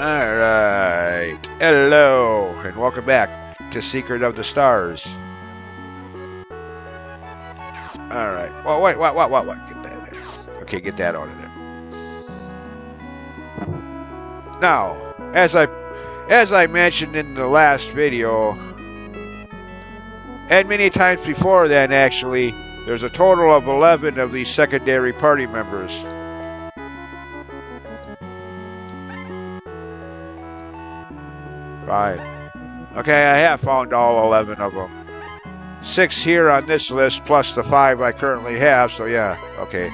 Alright. Hello, and welcome back to Secret of the Stars. Alright. Well, wait, what? Get that there. Okay, get that out of there. Now, as I mentioned in the last video, and many times before then actually, there's a total of 11 of these secondary party members. Right. Okay, I have found all 11 of them. 6 here on this list, plus the 5 I currently have, so yeah, okay.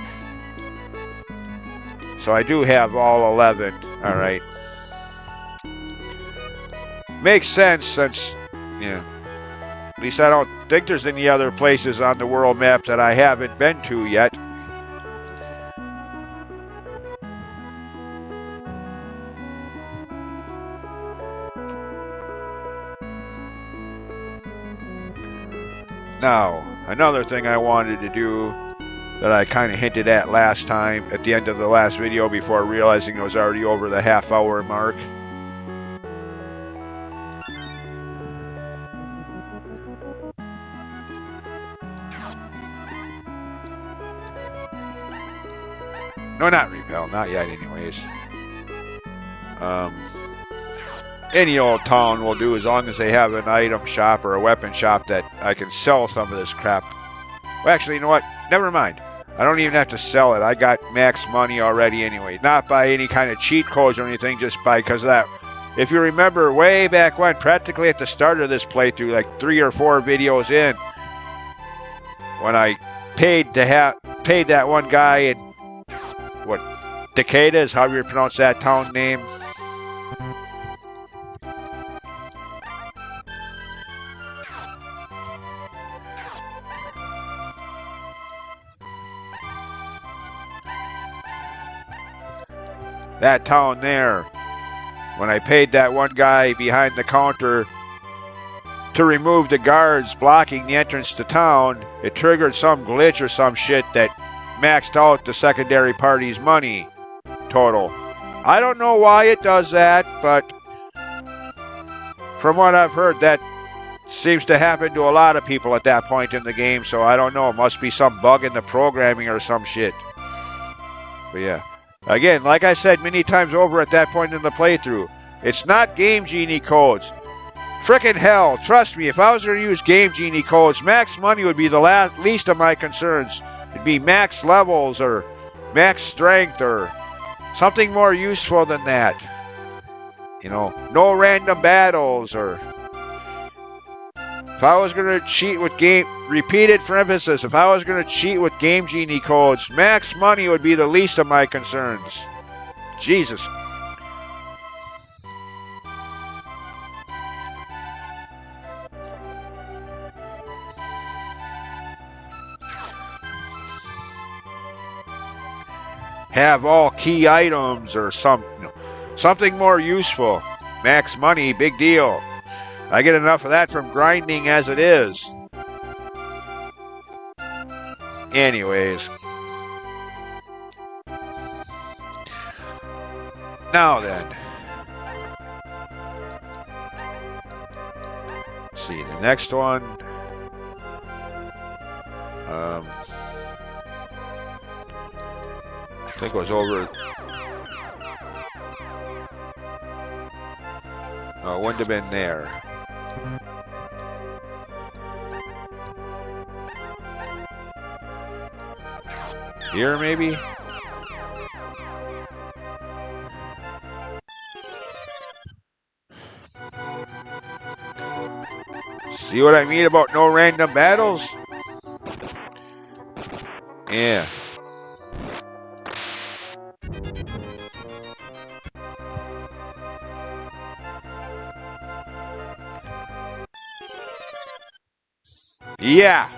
So I do have all 11, alright. Makes sense since, yeah. At least I don't think there's any other places on the world map that I haven't been to yet. Now, another thing I wanted to do that I kind of hinted at last time at the end of the last video before realizing it was already over the half-hour mark. No, not repel, not yet anyways. Any old town will do as long as they have an item shop or a weapon shop that I can sell some of this crap. Well, actually, you know what? Never mind. I don't even have to sell it. I got max money already anyway. Not by any kind of cheat codes or anything, just because of that. If you remember way back when, practically at the start of this playthrough, like 3 or 4 videos in, when I paid that one guy in, what, Decatur is how you pronounce that town name? That town there, when I paid that one guy behind the counter to remove the guards blocking the entrance to town, it triggered some glitch or some shit that maxed out the secondary party's money total. I don't know why it does that, but from what I've heard, that seems to happen to a lot of people at that point in the game, so I don't know. It must be some bug in the programming or some shit. But yeah. Again, like I said many times over at that point in the playthrough, it's not Game Genie codes. Frickin' hell, trust me, if I was going to use Game Genie codes, max money would be the least of my concerns. It'd be max levels or max strength or something more useful than that. You know, no random battles or... If I was going to cheat with repeated for emphasis, if I was going to cheat with Game Genie codes, max money would be the least of my concerns. Jesus. Have all key items or something more useful. Max money, big deal. I get enough of that from grinding as it is. Anyways. Now then. Let's see, the next one. I think it was over... No, it wouldn't have been there. Here, maybe? See what I mean about no random battles? Yeah. Yeah.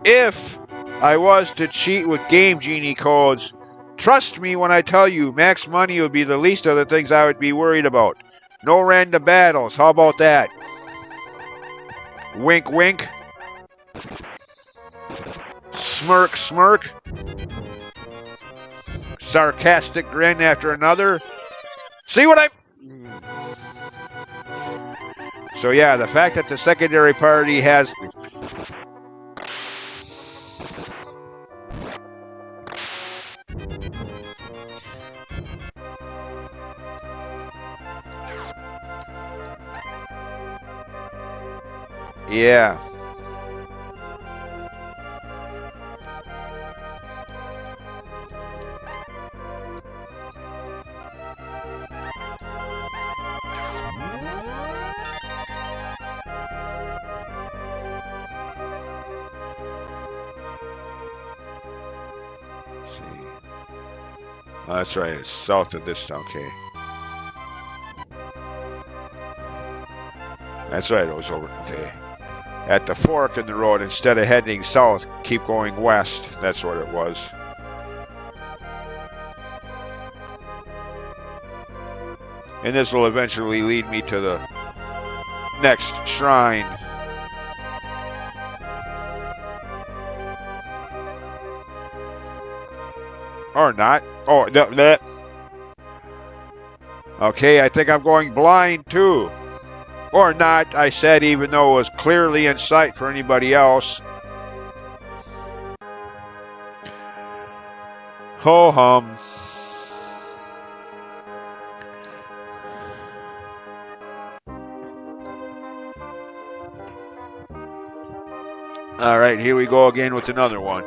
If I was to cheat with Game Genie codes, trust me when I tell you, max money would be the least of the things I would be worried about. No random battles. How about that? Wink, wink. Smirk, smirk. Sarcastic grin after another. See what I... So yeah, the fact that the secondary party has... Yeah. See. Oh, that's right. It's south of this. Okay. That's right. It was over. Okay. At the fork in the road, instead of heading south, keep going west. That's what it was. And this will eventually lead me to the next shrine. Or not. Oh, that. Okay, I think I'm going blind too. Or not, I said, even though it was clearly in sight for anybody else. Ho hum. All right, here we go again with another one.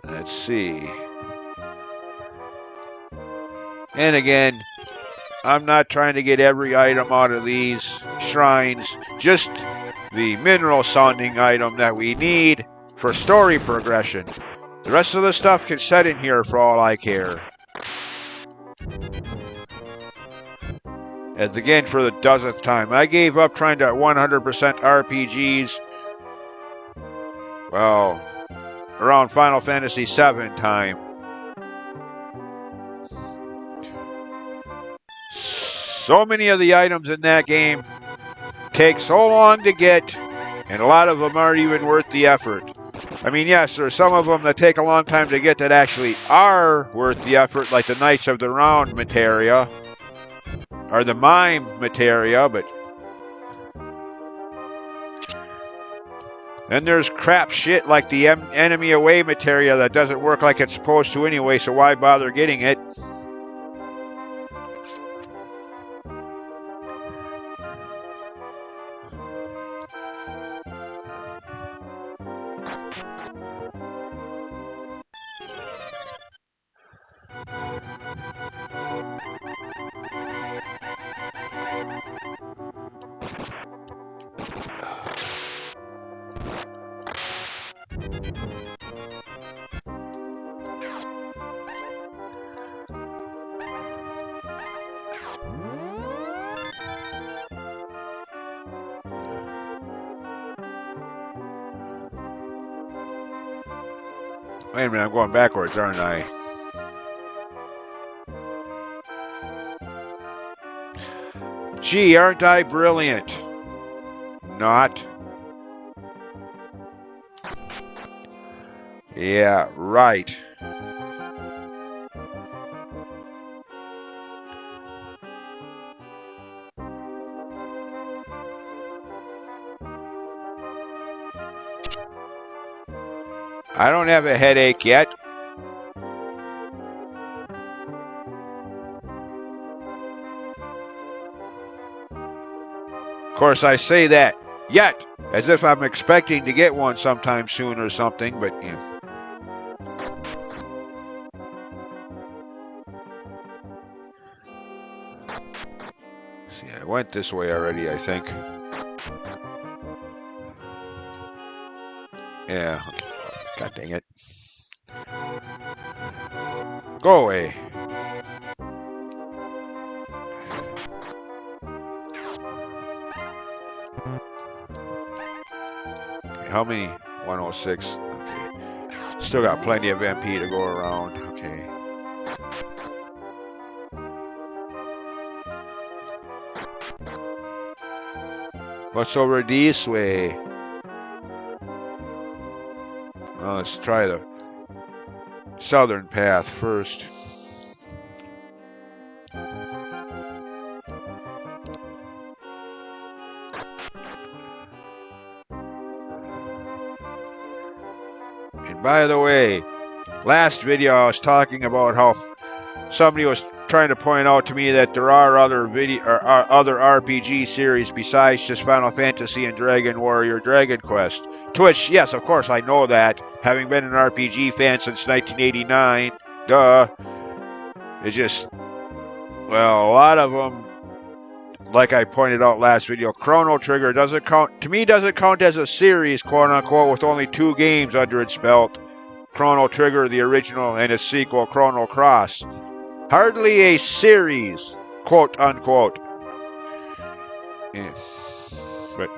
Let's see. And again, I'm not trying to get every item out of these shrines, just the mineral sounding item that we need for story progression. The rest of the stuff can set in here for all I care. And again, for the dozenth time, I gave up trying to 100% RPGs, well, around Final Fantasy VII time. So many of the items in that game take so long to get, and a lot of them aren't even worth the effort. I mean, yes, there are some of them that take a long time to get that actually are worth the effort, like the Knights of the Round materia, or the Mime materia, but then there's crap shit like the Enemy Away materia that doesn't work like it's supposed to anyway, so why bother getting it? Wait a minute, I'm going backwards, aren't I? Gee, aren't I brilliant? Not. Yeah, right. I don't have a headache yet. Of course, I say that, yet, as if I'm expecting to get one sometime soon or something, but, you know. See, I went this way already, I think. Yeah, okay. God dang it. Go away. Okay, how many? 106. Okay. Still got plenty of MP to go around. Okay. What's over this way? Well, let's try the southern path first. And by the way, last video I was talking about how somebody was trying to point out to me that there are other other RPG series besides just Final Fantasy and Dragon Warrior Dragon Quest. To which, yes, of course, I know that, having been an RPG fan since 1989. Duh. It's just, well, a lot of them, like I pointed out last video, Chrono Trigger doesn't count as a series, quote unquote, with only 2 games under its belt. Chrono Trigger, the original, and its sequel, Chrono Cross. Hardly a series, quote unquote. Yeah. But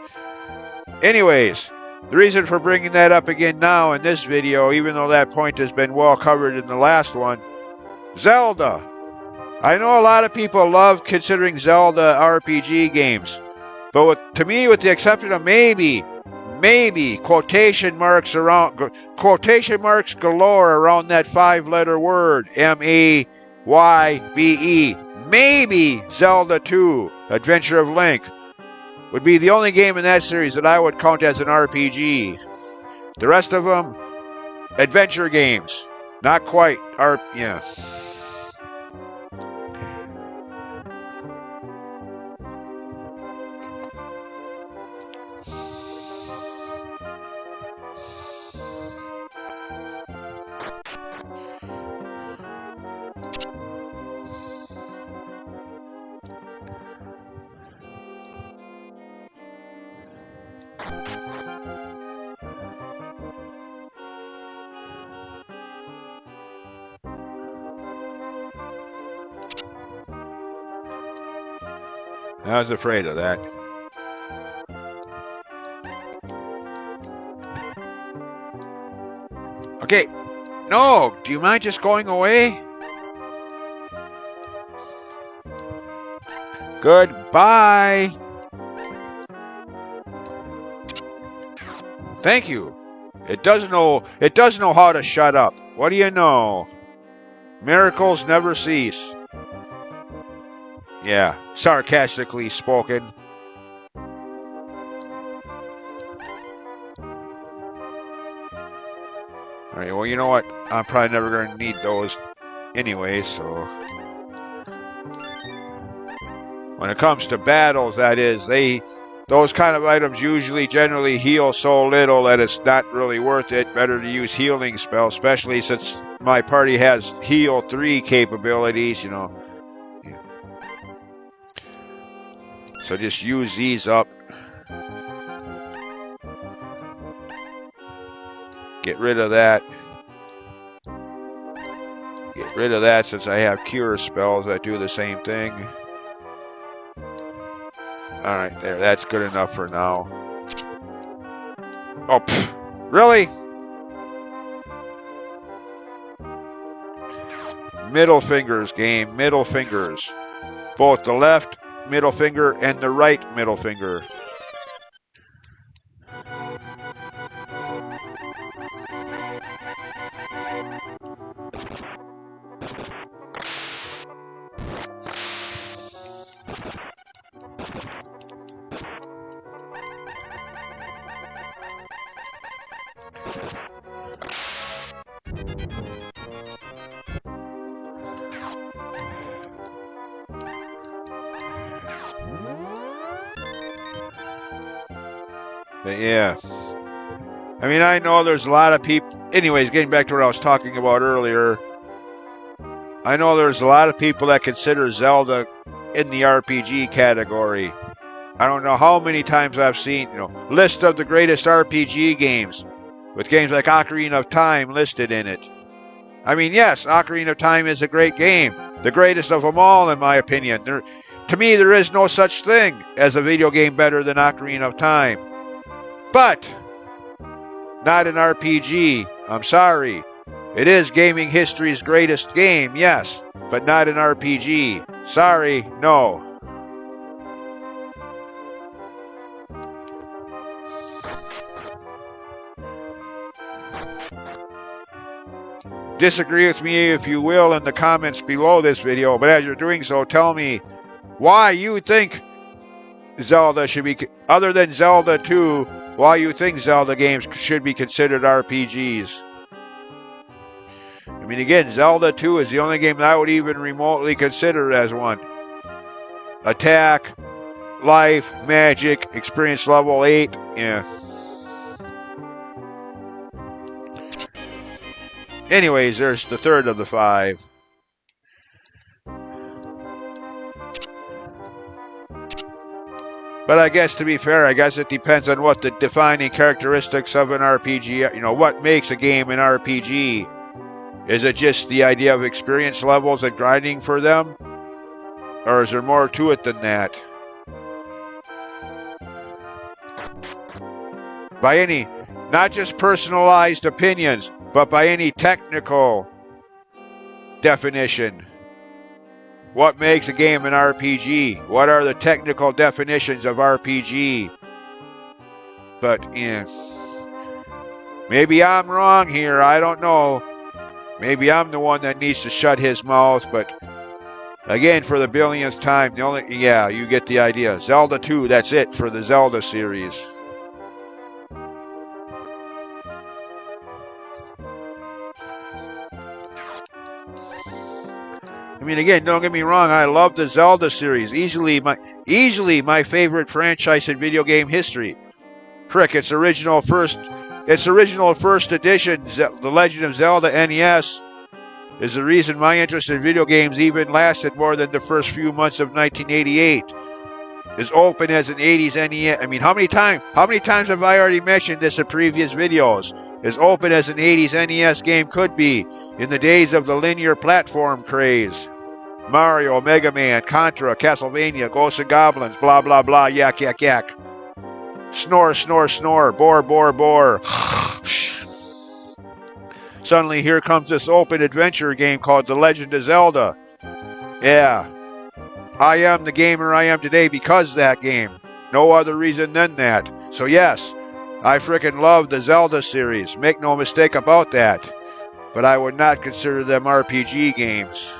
anyways, the reason for bringing that up again now in this video, even though that point has been well covered in the last one, Zelda. I know a lot of people love considering Zelda RPG games, but to me, with the exception of maybe quotation marks galore around that 5-letter word, Maybe, maybe Zelda 2, Adventure of Link, would be the only game in that series that I would count as an RPG. The rest of them, adventure games. Not quite. Yeah. I was afraid of that. Okay. No, do you mind just going away? Goodbye. Thank you. It does know how to shut up. What do you know? Miracles never cease. Yeah, sarcastically spoken. Alright, well, you know what? I'm probably never going to need those anyway, so... When it comes to battles, that is, those kind of items usually generally heal so little that it's not really worth it. Better to use healing spells, especially since my party has heal 3 capabilities, you know. Yeah. So just use these up. Get rid of that. Get rid of that since I have cure spells that do the same thing. Alright, there. That's good enough for now. Oh, pfft. Really? Middle fingers game. Middle fingers. Both the left middle finger and the right middle finger. But yeah. I mean, I know there's a lot of people... Anyways, getting back to what I was talking about earlier. I know there's a lot of people that consider Zelda in the RPG category. I don't know how many times I've seen, list of the greatest RPG games, with games like Ocarina of Time listed in it. I mean, yes, Ocarina of Time is a great game. The greatest of them all, in my opinion. To me, there is no such thing as a video game better than Ocarina of Time. But not an RPG. I'm sorry. It is gaming history's greatest game, yes, but not an RPG. Sorry, no. Disagree with me if you will in the comments below this video, but as you're doing so, tell me why you think Zelda should be, other than Zelda 2, why you think Zelda games should be considered RPGs. I mean, again, Zelda 2 is the only game that I would even remotely consider as one. Attack, life, magic, experience level 8, yeah. Anyways, there's the third of the 5. But I guess to be fair, I guess it depends on what the defining characteristics of an RPG, what makes a game an RPG. Is it just the idea of experience levels and grinding for them? Or is there more to it than that? By any, not just personalized opinions, but by any technical definition. What makes a game an RPG? What are the technical definitions of RPG? But, yeah. Maybe I'm wrong here, I don't know. Maybe I'm the one that needs to shut his mouth, but again, for the billionth time, you get the idea. Zelda 2, that's it for the Zelda series. I mean, again, don't get me wrong, I love the Zelda series. Easily my favorite franchise in video game history. Frick, its original first edition, The Legend of Zelda NES, is the reason my interest in video games even lasted more than the first few months of 1988. As open as an 80s NES. I mean, how many times have I already mentioned this in previous videos? As open as an 80s NES game could be in the days of the linear platform craze. Mario, Mega Man, Contra, Castlevania, Ghosts and Goblins, blah, blah, blah, yak, yak, yak. Snore, snore, snore, bore, bore, bore. Suddenly here comes this open adventure game called The Legend of Zelda. Yeah. I am the gamer I am today because of that game. No other reason than that. So yes, I frickin' love the Zelda series. Make no mistake about that. But I would not consider them RPG games.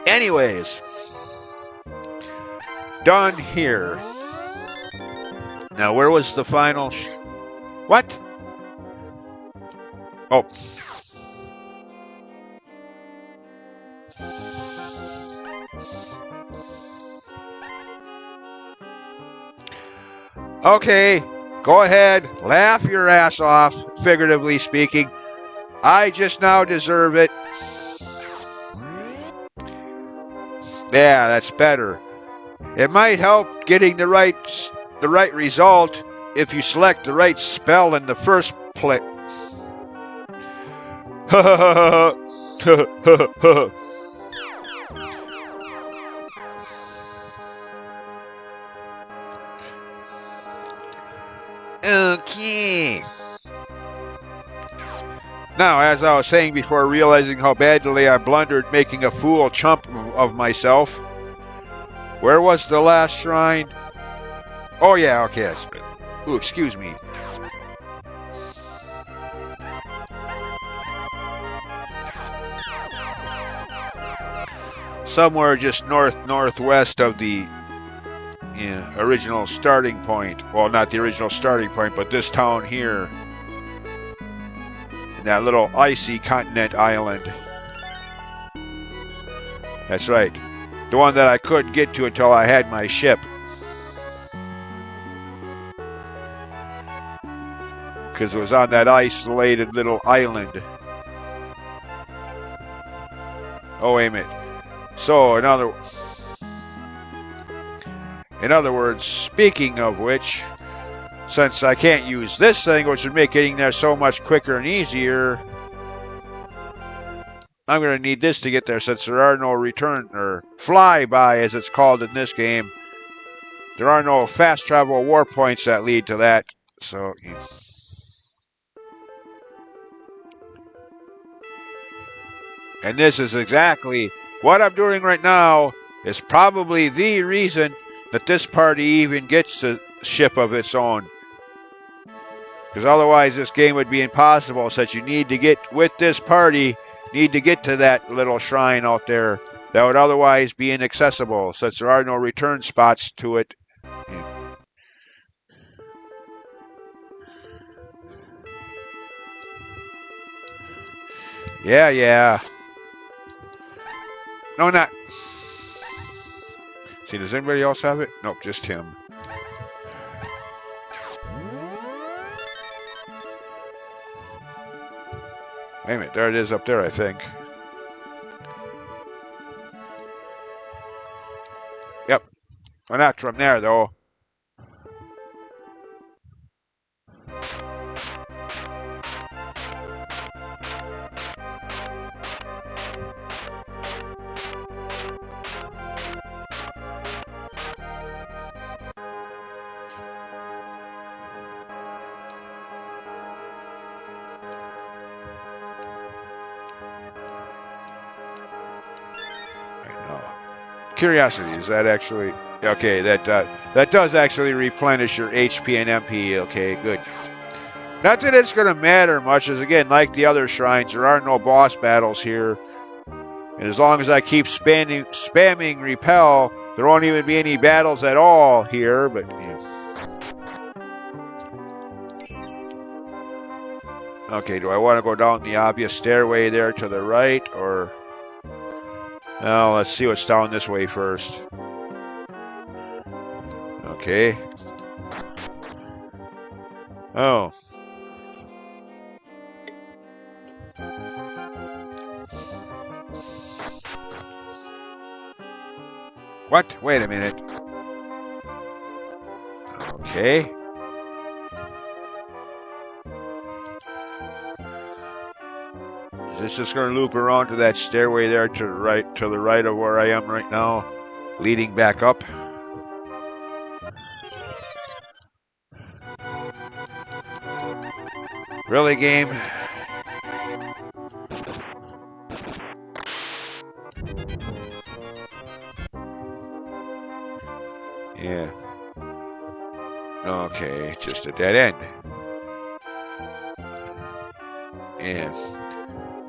Anyways, done here. Now, where was the final? What? Oh. Okay, go ahead, laugh your ass off, figuratively speaking. I just now deserve it. Yeah, that's better. It might help getting the right result if you select the right spell in the first place. Okay. Now, as I was saying before, realizing how badly I blundered making a fool chump of myself. Where was the last shrine? Oh yeah, okay. Ooh, excuse me. Somewhere just northwest of the original starting point. Well, not the original starting point, but this town here. That little icy continent island. That's right. The one that I couldn't get to until I had my ship. Because it was on that isolated little island. Oh, wait a minute. So, in other words, speaking of which, since I can't use this thing, which would make getting there so much quicker and easier, I'm going to need this to get there since there are no return, or flyby as it's called in this game. There are no fast travel warp points that lead to that. So, and this is exactly what I'm doing right now is probably the reason that this party even gets a ship of its own. Because otherwise this game would be impossible, since you need to get, with this party, need to get to that little shrine out there that would otherwise be inaccessible, since there are no return spots to it. Yeah. No, not. See, does anybody else have it? Nope, just him. Wait a minute, there it is up there, I think. Yep. Well, not from there, though. Curiosity, is that actually okay? That does actually replenish your HP and MP. Okay, good. Not that it's going to matter much, as again, like the other shrines, there are no boss battles here, and as long as I keep spamming repel, there won't even be any battles at all here. But yeah. Okay, do I want to go down the obvious stairway there to the right, or? Now, let's see what's down this way first. Okay. Oh. What? Wait a minute. Okay. Is this just going to loop around to that stairway there to the right of where I am right now, leading back up? Really, game? Yeah. Okay, just a dead end. And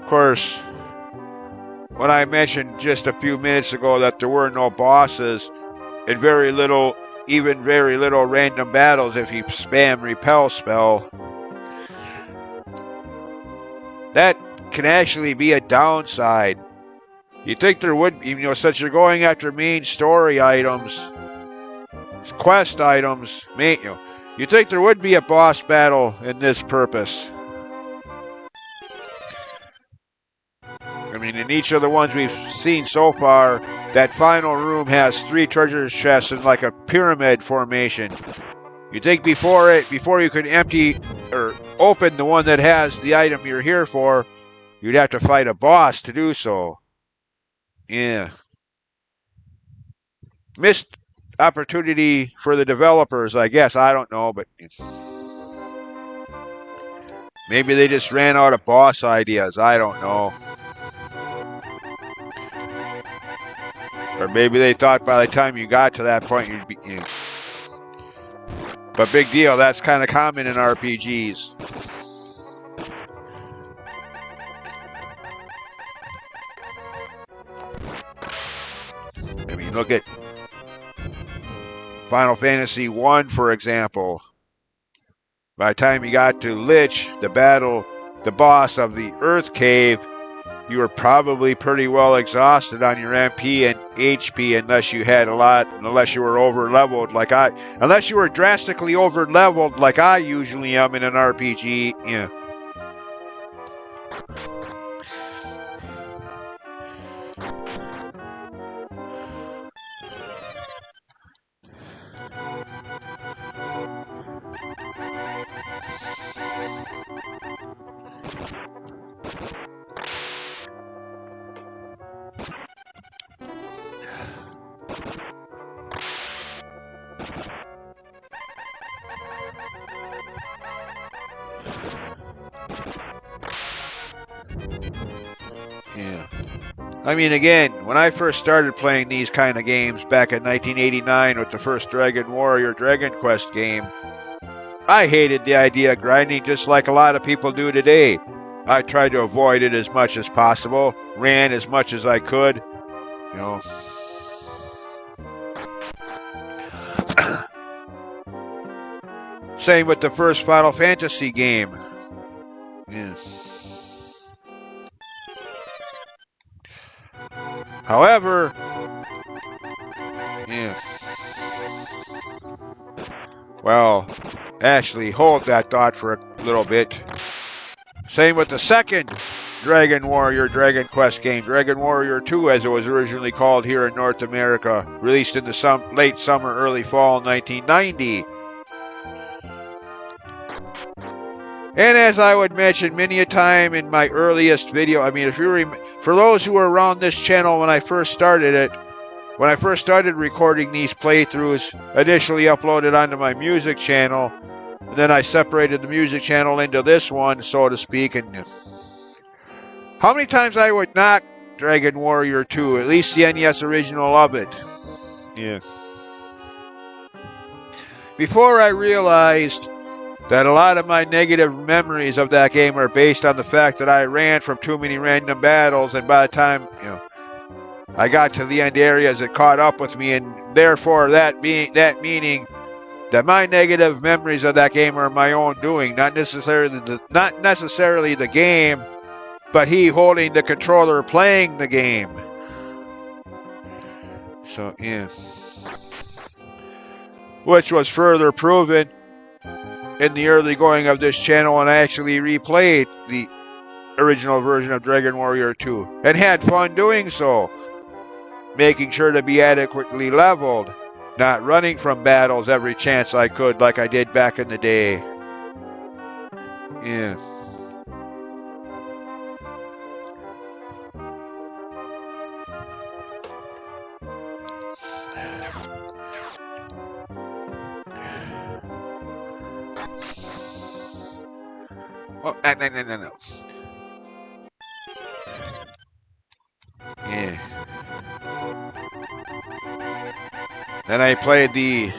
of course, when I mentioned just a few minutes ago that there were no bosses and very little random battles if you spam repel spell, that can actually be a downside. You think there would, since you're going after main story items, quest items, you think there would be a boss battle in this purpose. I mean, in each of the ones we've seen so far, that final room has 3 treasure chests in like a pyramid formation. You think before you could empty or open the one that has the item you're here for, you'd have to fight a boss to do so. Yeah. Missed opportunity for the developers, I guess. I don't know, but maybe they just ran out of boss ideas. I don't know. Or maybe they thought by the time you got to that point you'd be. But big deal, that's kind of common in RPGs. I mean, look at Final Fantasy 1, for example. By the time you got to Lich, the boss of the Earth Cave, you were probably pretty well exhausted on your MP and HP unless you were over-leveled unless you were drastically over-leveled like I usually am in an RPG. Yeah. I mean, again, when I first started playing these kind of games back in 1989 with the first Dragon Warrior Dragon Quest game, I hated the idea of grinding just like a lot of people do today. I tried to avoid it as much as possible, ran as much as I could, you know. Same with the first Final Fantasy game. Yes. However, yes. Well, actually, hold that thought for a little bit. Same with the second Dragon Warrior Dragon Quest game, Dragon Warrior 2 as it was originally called here in North America, released in the late summer, early fall 1990. And as I would mention many a time in my earliest video, I mean, if you for those who were around this channel when I first started it, when I first started recording these playthroughs, initially uploaded onto my music channel, and then I separated the music channel into this one, so to speak, and how many times I would knock Dragon Warrior 2, at least the NES original of it. Yeah. Before I realized that a lot of my negative memories of that game are based on the fact that I ran from too many random battles, and by the time, I got to the end areas, it caught up with me, and therefore that meaning that my negative memories of that game are my own doing, not necessarily the game, but he holding the controller playing the game. So, yeah. Which was further proven in the early going of this channel when I actually replayed the original version of Dragon Warrior 2 and had fun doing so, making sure to be adequately leveled, not running from battles every chance I could like I did back in the day. Yeah. Oh, no. Yeah. Then I played the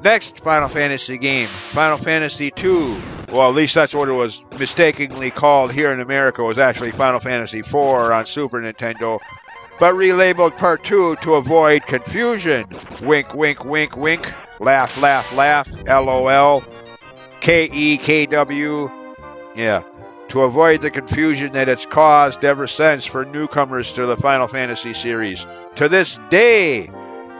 next Final Fantasy game, Final Fantasy II. Well, at least that's what it was mistakenly called here in America. It was actually Final Fantasy IV on Super Nintendo, but relabeled Part 2 to avoid confusion. Wink, wink, wink, wink. Laugh, laugh, laugh. LOL. KEKW. Yeah. To avoid the confusion that it's caused ever since for newcomers to the Final Fantasy series. To this day,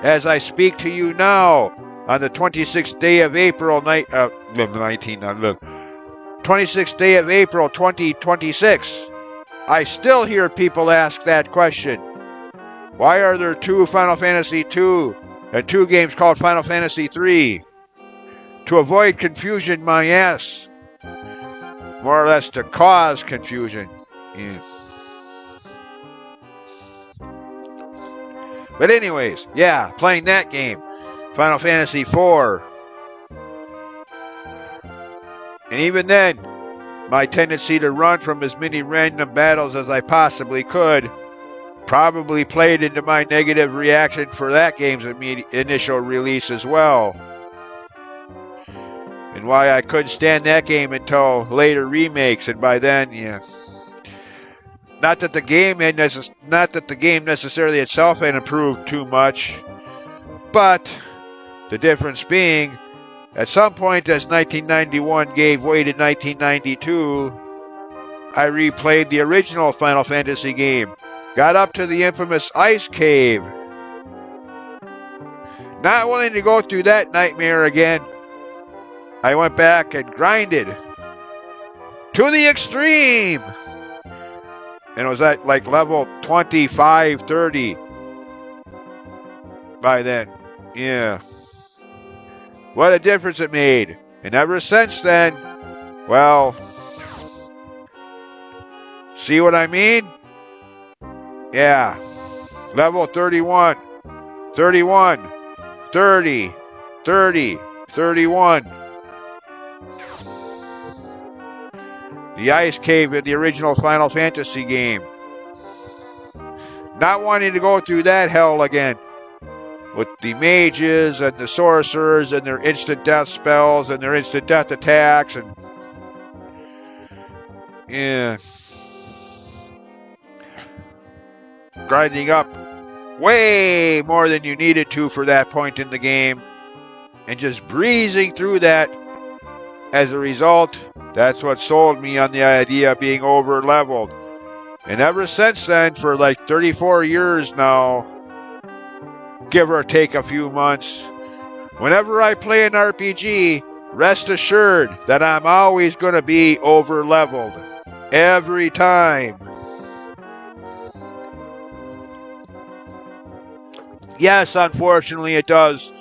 as I speak to you now, on the 26th day of April, 26th day of April 2026, I still hear people ask that question. Why are there two Final Fantasy II and two games called Final Fantasy III? To avoid confusion, my ass. More or less to cause confusion. Yeah. But anyways, yeah, playing that game. Final Fantasy IV. And even then, my tendency to run from as many random battles as I possibly could probably played into my negative reaction for that game's initial release as well. And why I couldn't stand that game until later remakes, and by then, yeah. Not that the game necessarily itself had improved too much, but the difference being, at some point as 1991 gave way to 1992, I replayed the original Final Fantasy game, got up to the infamous Ice Cave. Not willing to go through that nightmare again, I went back and grinded to the extreme. And it was at like level 25, 30 by then. Yeah. What a difference it made. And ever since then, well, see what I mean? Yeah. Level 31, 31, 30, 30, 31. The Ice Cave in the original Final Fantasy game. Not wanting to go through that hell again. With the mages and the sorcerers and their instant death spells and their instant death attacks and yeah, grinding up way more than you needed to for that point in the game and just breezing through that. As a result, that's what sold me on the idea of being over leveled. And ever since then, for like 34 years now, give or take a few months, whenever I play an RPG, rest assured that I'm always going to be over leveled. Every time. Yes, unfortunately it does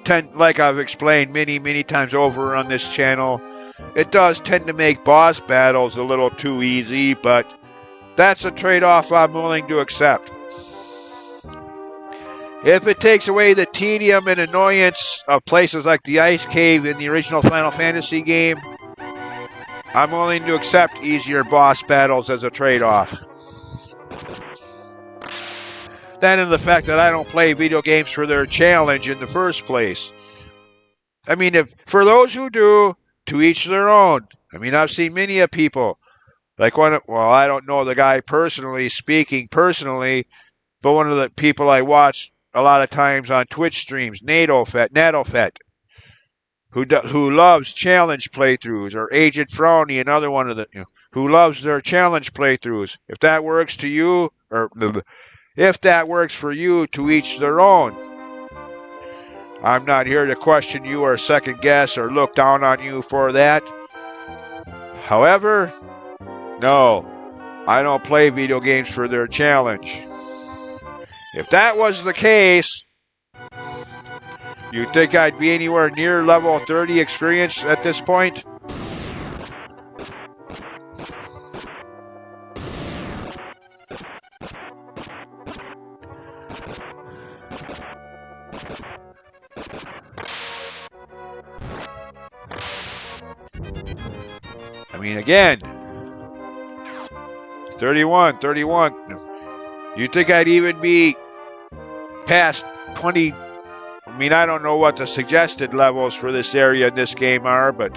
tend, like I've explained many times over on this channel, it does tend to make boss battles a little too easy, but that's a trade-off I'm willing to accept. If it takes away the tedium and annoyance of places like the Ice Cave in the original Final Fantasy game, I'm willing to accept easier boss battles as a trade-off. Then in the fact that I don't play video games for their challenge in the first place. I mean, if for those who do, to each their own. I mean, I've seen many of people, like I don't know the guy speaking personally, but one of the people I watch a lot of times on Twitch streams, Nadofet, who loves challenge playthroughs, or Agent Frowny, another one of the, who loves their challenge playthroughs. If that works to you, or if that works for you, to each their own. I'm not here to question you or second guess or look down on you for that. However, no, I don't play video games for their challenge. If that was the case, you think I'd be anywhere near level 30 experience at this point? I mean, again, 31. You think I'd even be past 20? I mean, I don't know what the suggested levels for this area in this game are, but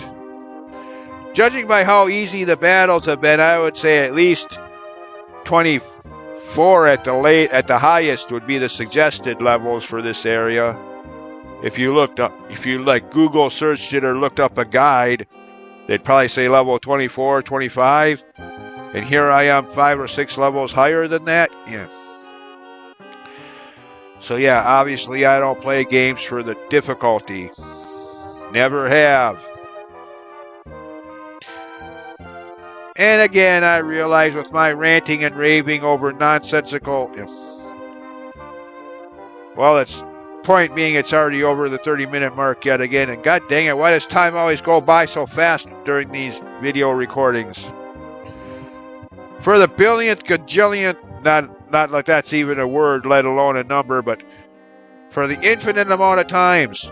judging by how easy the battles have been, I would say at least 24 at the highest would be the suggested levels for this area. If you like Google searched it or looked up a guide, they'd probably say level 24, 25. And here I am 5 or 6 levels higher than that. Yeah. So yeah, obviously I don't play games for the difficulty. Never have. And again, I realize with my ranting and raving over nonsensical... Well, it's point being it's already over the 30-minute mark yet again. And god dang it, why does time always go by so fast during these video recordings? For the billionth, gajillionth, not like that's even a word, let alone a number, but for the infinite amount of times,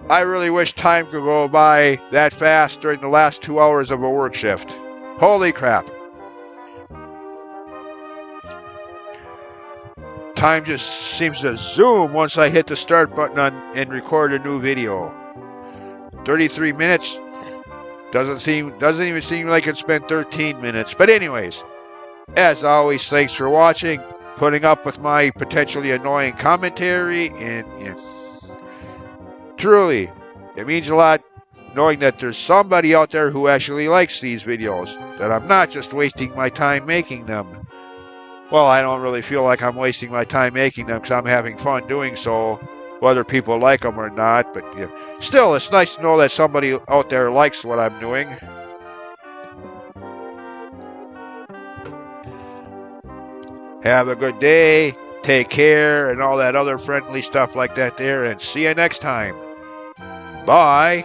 I really wish time could go by that fast during the last 2 hours of a work shift. Holy crap. Time just seems to zoom once I hit the start button and record a new video. 33 minutes doesn't even seem like it spent 13 minutes. But anyways, as always, thanks for watching, putting up with my potentially annoying commentary, and truly, it means a lot knowing that there's somebody out there who actually likes these videos, that I'm not just wasting my time making them. Well, I don't really feel like I'm wasting my time making them because I'm having fun doing so, whether people like them or not, but yeah. Still, it's nice to know that somebody out there likes what I'm doing. Have a good day, take care, and all that other friendly stuff like that there, and see you next time. Bye.